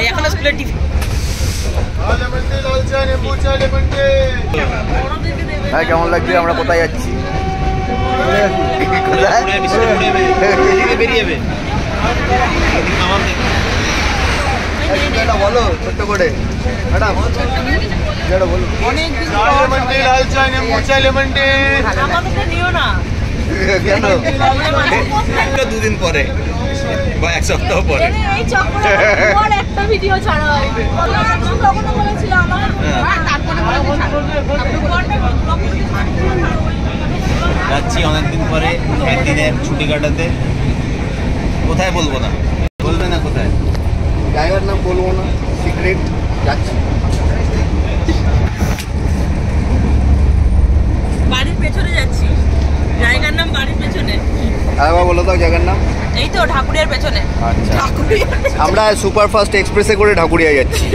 এখনো স্কুলের টিফিন। হ্যাঁ, কেমন লাগছে? আমরা কোথায় যাচ্ছি? বলো ছোট্ট করে ম্যাডাম, বলো। কেন? দুদিন পরে বা এক সপ্তাহ পরে একটা ভিডিও ছাড়া হয়। যাচ্ছি অনেকদিন পরে একদিনের ছুটি কাটাতে। কোথায় বলবো না, বলবে না কোথায়, জায়গার নাম বলবো না, সিক্রেট। যাচ্ছি বাড়ির পেছনে যাচ্ছি, জায়গার নাম বাড়ির পেছনে। আরেকবার বলো তো জায়গার নাম। এই তো ঢাকুরিয়ার পেছনে। আচ্ছা, আমরা সুপারফাস্ট এক্সপ্রেসে করে ঢাকুরিয়া যাচ্ছি।